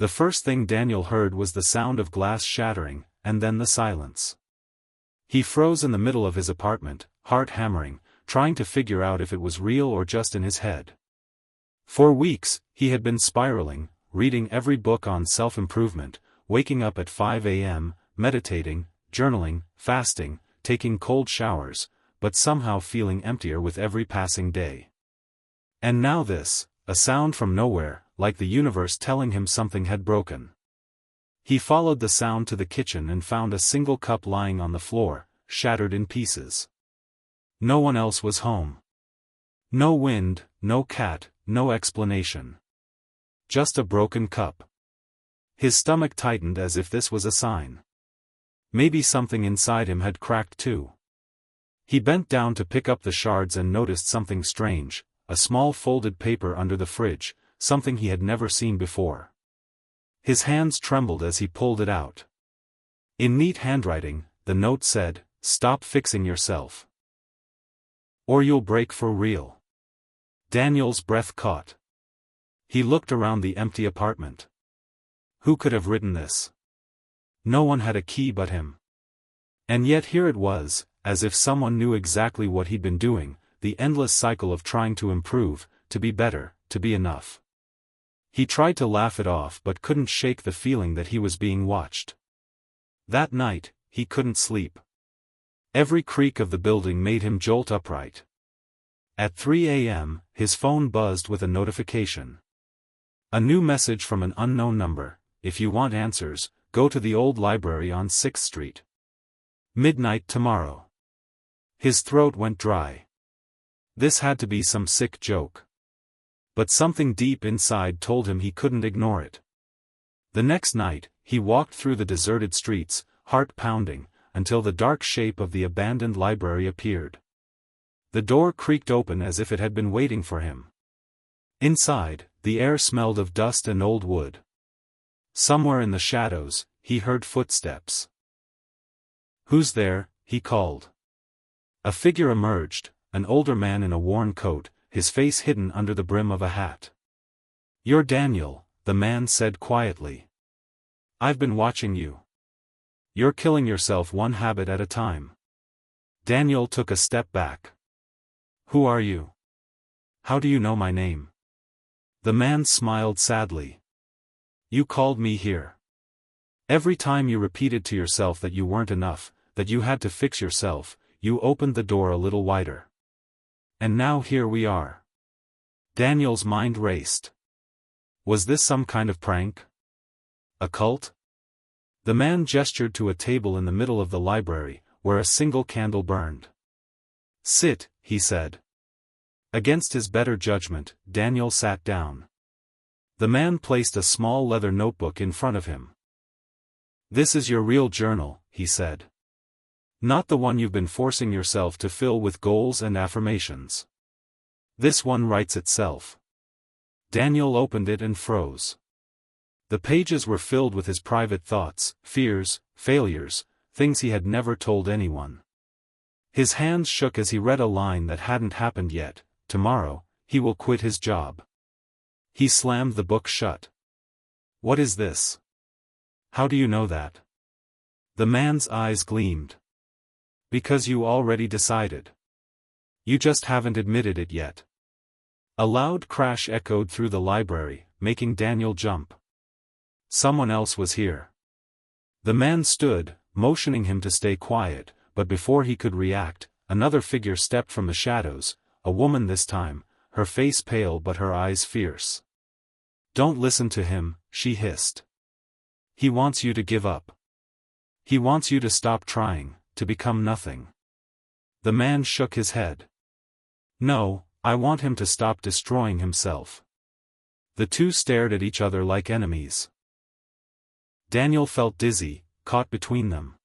The first thing Daniel heard was the sound of glass shattering, and then the silence. He froze in the middle of his apartment, heart hammering, trying to figure out if it was real or just in his head. For weeks, he had been spiraling, reading every book on self-improvement, waking up at 5 a.m., meditating, journaling, fasting, taking cold showers, but somehow feeling emptier with every passing day. And now this, a sound from nowhere, like the universe telling him something had broken. He followed the sound to the kitchen and found a single cup lying on the floor, shattered in pieces. No one else was home. No wind, no cat, no explanation. Just a broken cup. His stomach tightened as if this was a sign. Maybe something inside him had cracked too. He bent down to pick up the shards and noticed something strange, a small folded paper under the fridge, something he had never seen before. His hands trembled as he pulled it out. In neat handwriting, the note said, "Stop fixing yourself, or you'll break for real." Daniel's breath caught. He looked around the empty apartment. Who could have written this? No one had a key but him. And yet here it was, as if someone knew exactly what he'd been doing, the endless cycle of trying to improve, to be better, to be enough. He tried to laugh it off but couldn't shake the feeling that he was being watched. That night, he couldn't sleep. Every creak of the building made him jolt upright. At 3 a.m., his phone buzzed with a notification. A new message from an unknown number: "If you want answers, go to the old library on 6th Street. Midnight tomorrow." His throat went dry. This had to be some sick joke. But something deep inside told him he couldn't ignore it. The next night, he walked through the deserted streets, heart pounding, until the dark shape of the abandoned library appeared. The door creaked open as if it had been waiting for him. Inside, the air smelled of dust and old wood. Somewhere in the shadows, he heard footsteps. "Who's there?" he called. A figure emerged, an older man in a worn coat, his face hidden under the brim of a hat. "You're Daniel," the man said quietly. "I've been watching you. You're killing yourself one habit at a time." Daniel took a step back. "Who are you? How do you know my name?" The man smiled sadly. "You called me here. Every time you repeated to yourself that you weren't enough, that you had to fix yourself, you opened the door a little wider. And now here we are." Daniel's mind raced. Was this some kind of prank? A cult? The man gestured to a table in the middle of the library, where a single candle burned. "Sit," he said. Against his better judgment, Daniel sat down. The man placed a small leather notebook in front of him. "This is your real journal," he said. "Not the one you've been forcing yourself to fill with goals and affirmations. This one writes itself." Daniel opened it and froze. The pages were filled with his private thoughts, fears, failures, things he had never told anyone. His hands shook as he read a line that hadn't happened yet: "Tomorrow, he will quit his job." He slammed the book shut. "What is this? How do you know that?" The man's eyes gleamed. "Because you already decided. You just haven't admitted it yet." A loud crash echoed through the library, making Daniel jump. Someone else was here. The man stood, motioning him to stay quiet, but before he could react, another figure stepped from the shadows, a woman this time, her face pale but her eyes fierce. "Don't listen to him," she hissed. "He wants you to give up. He wants you to stop trying, to become nothing." The man shook his head. "No, I want him to stop destroying himself." The two stared at each other like enemies. Daniel felt dizzy, caught between them.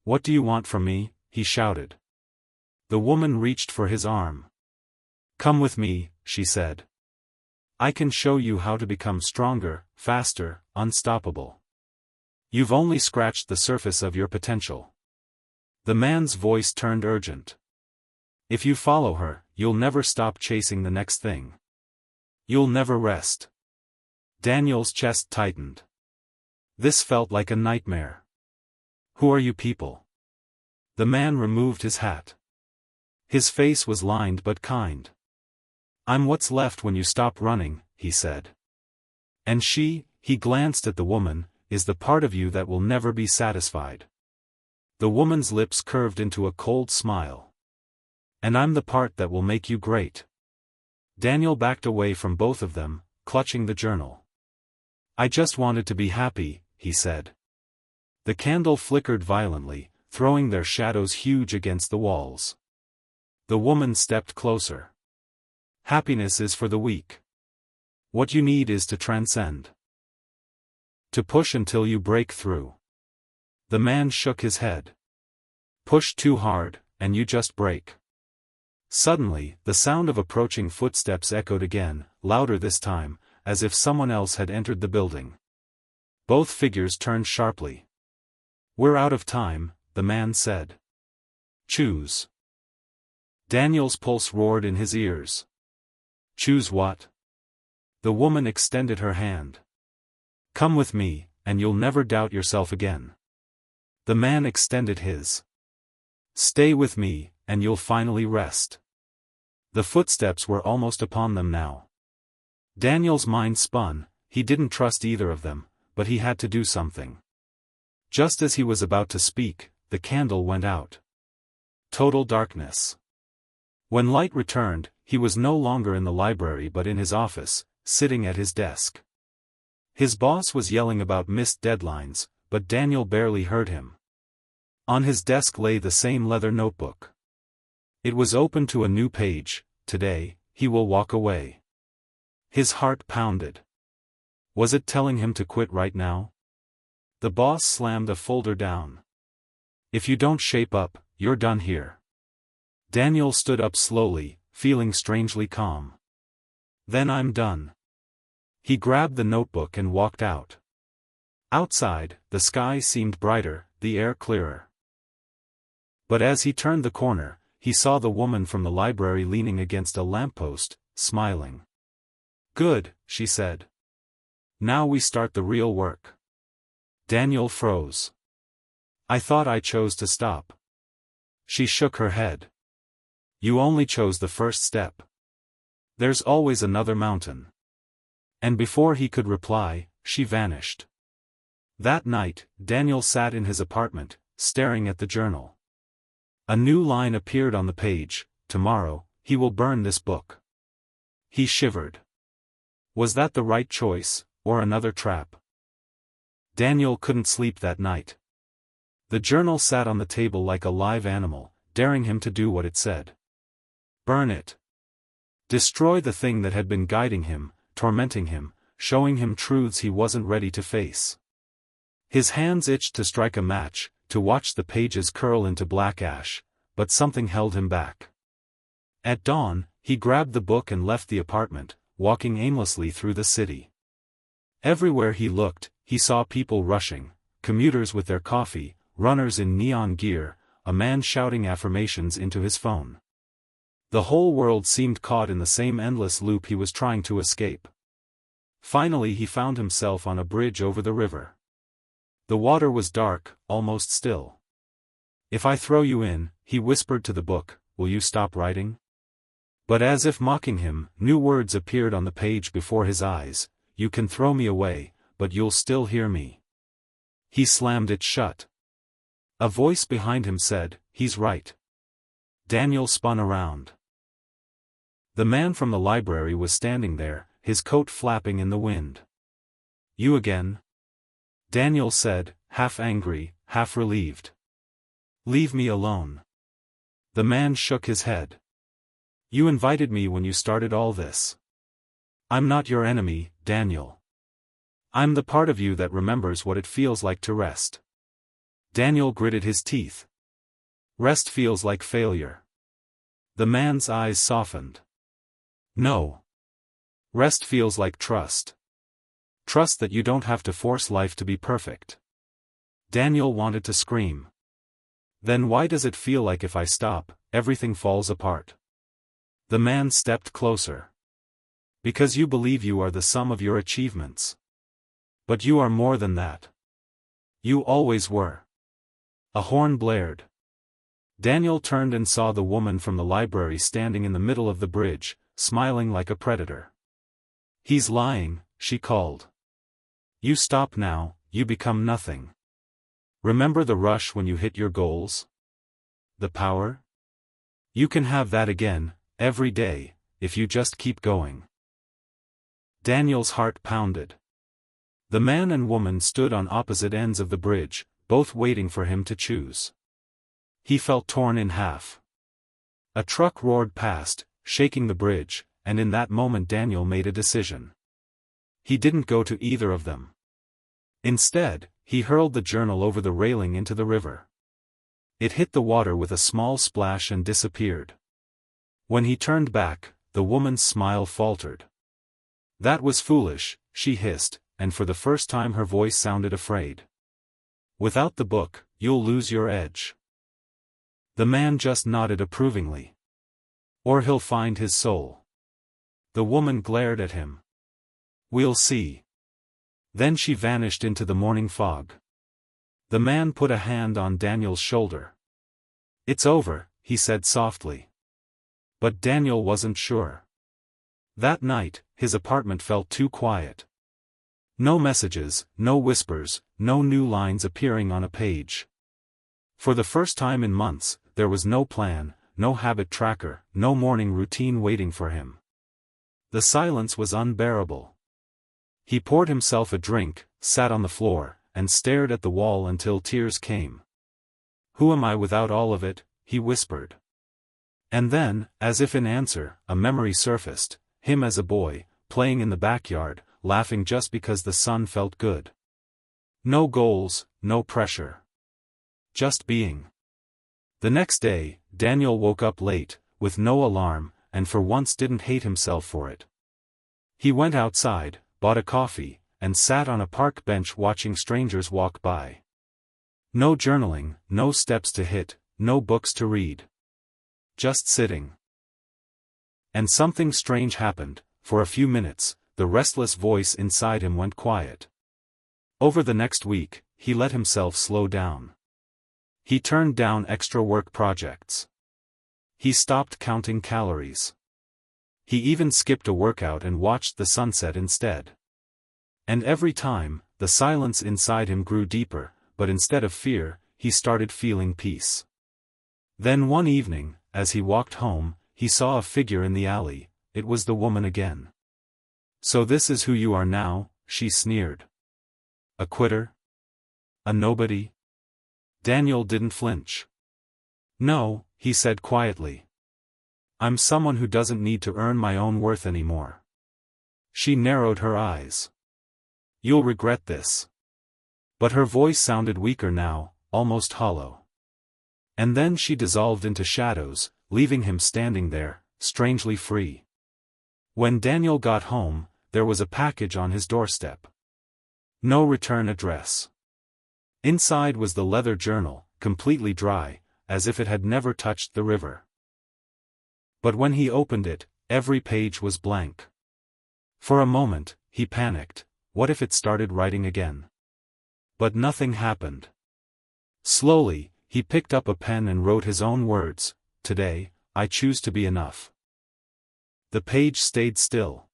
"What do you want from me?" he shouted. The woman reached for his arm. "Come with me," she said. "I can show you how to become stronger, faster, unstoppable. You've only scratched the surface of your potential." The man's voice turned urgent. "If you follow her, you'll never stop chasing the next thing. You'll never rest." Daniel's chest tightened. This felt like a nightmare. Who are you people? The man removed his hat. His face was lined but kind. I'm what's left when you stop running, he said. And she, he glanced at the woman, is the part of you that will never be satisfied. The woman's lips curved into a cold smile. And I'm the part that will make you great. Daniel backed away from both of them, clutching the journal. I just wanted to be happy, he said. The candle flickered violently, throwing their shadows huge against the walls. The woman stepped closer. Happiness is for the weak. What you need is to transcend. To push until you break through. The man shook his head. Push too hard, and you just break. Suddenly, the sound of approaching footsteps echoed again, louder this time, as if someone else had entered the building. Both figures turned sharply. We're out of time, the man said. Choose. Daniel's pulse roared in his ears. Choose what? The woman extended her hand. Come with me, and you'll never doubt yourself again. The man extended his. Stay with me, and you'll finally rest. The footsteps were almost upon them now. Daniel's mind spun, he didn't trust either of them, but he had to do something. Just as he was about to speak, the candle went out. Total darkness. When light returned, he was no longer in the library but in his office, sitting at his desk. His boss was yelling about missed deadlines, but Daniel barely heard him. On his desk lay the same leather notebook. It was open to a new page. Today, he will walk away. His heart pounded. Was it telling him to quit right now? The boss slammed a folder down. If you don't shape up, you're done here. Daniel stood up slowly, feeling strangely calm. Then I'm done. He grabbed the notebook and walked out. Outside, the sky seemed brighter, the air clearer. But as he turned the corner, he saw the woman from the library leaning against a lamppost, smiling. Good, she said. Now we start the real work. Daniel froze. I thought I chose to stop. She shook her head. You only chose the first step. There's always another mountain. And before he could reply, she vanished. That night, Daniel sat in his apartment, staring at the journal. A new line appeared on the page. Tomorrow, he will burn this book. He shivered. Was that the right choice, or another trap? Daniel couldn't sleep that night. The journal sat on the table like a live animal, daring him to do what it said. Burn it. Destroy the thing that had been guiding him, tormenting him, showing him truths he wasn't ready to face. His hands itched to strike a match, to watch the pages curl into black ash, but something held him back. At dawn, he grabbed the book and left the apartment, walking aimlessly through the city. Everywhere he looked, he saw people rushing, commuters with their coffee, runners in neon gear, a man shouting affirmations into his phone. The whole world seemed caught in the same endless loop he was trying to escape. Finally he found himself on a bridge over the river. The water was dark, almost still. If I throw you in, he whispered to the book, will you stop writing? But as if mocking him, new words appeared on the page before his eyes. You can throw me away, but you'll still hear me. He slammed it shut. A voice behind him said, he's right. Daniel spun around. The man from the library was standing there, his coat flapping in the wind. You again? Daniel said, half angry, half relieved. Leave me alone. The man shook his head. You invited me when you started all this. I'm not your enemy, Daniel. I'm the part of you that remembers what it feels like to rest. Daniel gritted his teeth. Rest feels like failure. The man's eyes softened. No. Rest feels like trust. Trust that you don't have to force life to be perfect. Daniel wanted to scream. Then why does it feel like if I stop, everything falls apart? The man stepped closer. Because you believe you are the sum of your achievements. But you are more than that. You always were. A horn blared. Daniel turned and saw the woman from the library standing in the middle of the bridge, smiling like a predator. "He's lying," she called. "You stop now, you become nothing. Remember the rush when you hit your goals? The power? You can have that again, every day, if you just keep going." Daniel's heart pounded. The man and woman stood on opposite ends of the bridge, both waiting for him to choose. He felt torn in half. A truck roared past, shaking the bridge, and in that moment Daniel made a decision. He didn't go to either of them. Instead, he hurled the journal over the railing into the river. It hit the water with a small splash and disappeared. When he turned back, the woman's smile faltered. "That was foolish," she hissed, and for the first time her voice sounded afraid. "Without the book, you'll lose your edge." The man just nodded approvingly. "Or he'll find his soul." The woman glared at him. "We'll see." Then she vanished into the morning fog. The man put a hand on Daniel's shoulder. "It's over," he said softly. But Daniel wasn't sure. That night, his apartment felt too quiet. No messages, no whispers, no new lines appearing on a page. For the first time in months, there was no plan, no habit tracker, no morning routine waiting for him. The silence was unbearable. He poured himself a drink, sat on the floor, and stared at the wall until tears came. "Who am I without all of it?" he whispered. And then, as if in answer, a memory surfaced, him as a boy, playing in the backyard, laughing just because the sun felt good. No goals, no pressure. Just being. The next day, Daniel woke up late, with no alarm, and for once didn't hate himself for it. He went outside, bought a coffee, and sat on a park bench watching strangers walk by. No journaling, no steps to hit, no books to read. Just sitting. And something strange happened. For a few minutes, the restless voice inside him went quiet. Over the next week, he let himself slow down. He turned down extra work projects. He stopped counting calories. He even skipped a workout and watched the sunset instead. And every time, the silence inside him grew deeper, but instead of fear, he started feeling peace. Then one evening, as he walked home, he saw a figure in the alley. It was the woman again. "So this is who you are now," she sneered. "A quitter? A nobody?" Daniel didn't flinch. "No," he said quietly. "I'm someone who doesn't need to earn my own worth anymore." She narrowed her eyes. "You'll regret this." But her voice sounded weaker now, almost hollow. And then she dissolved into shadows, leaving him standing there, strangely free. When Daniel got home, there was a package on his doorstep. No return address. Inside was the leather journal, completely dry, as if it had never touched the river. But when he opened it, every page was blank. For a moment, he panicked. What if it started writing again? But nothing happened. Slowly, he picked up a pen and wrote his own words. "Today, I choose to be enough." The page stayed still.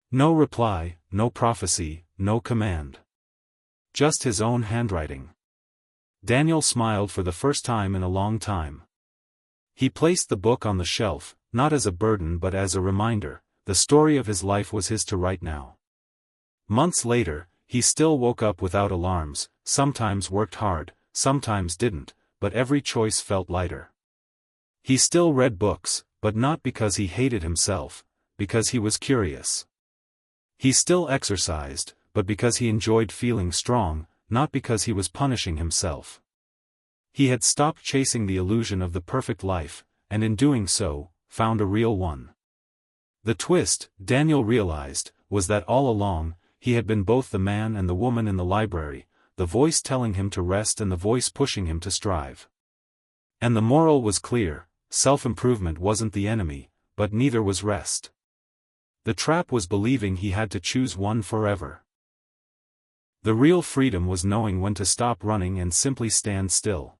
No reply, no prophecy, no command. Just his own handwriting. Daniel smiled for the first time in a long time. He placed the book on the shelf, not as a burden but as a reminder. The story of his life was his to write now. Months later, he still woke up without alarms, sometimes worked hard, sometimes didn't, but every choice felt lighter. He still read books, but not because he hated himself, because he was curious. He still exercised, but because he enjoyed feeling strong, not because he was punishing himself. He had stopped chasing the illusion of the perfect life, and in doing so, found a real one. The twist, Daniel realized, was that all along, he had been both the man and the woman in the library, the voice telling him to rest and the voice pushing him to strive. And the moral was clear: self-improvement wasn't the enemy, but neither was rest. The trap was believing he had to choose one forever. The real freedom was knowing when to stop running and simply stand still.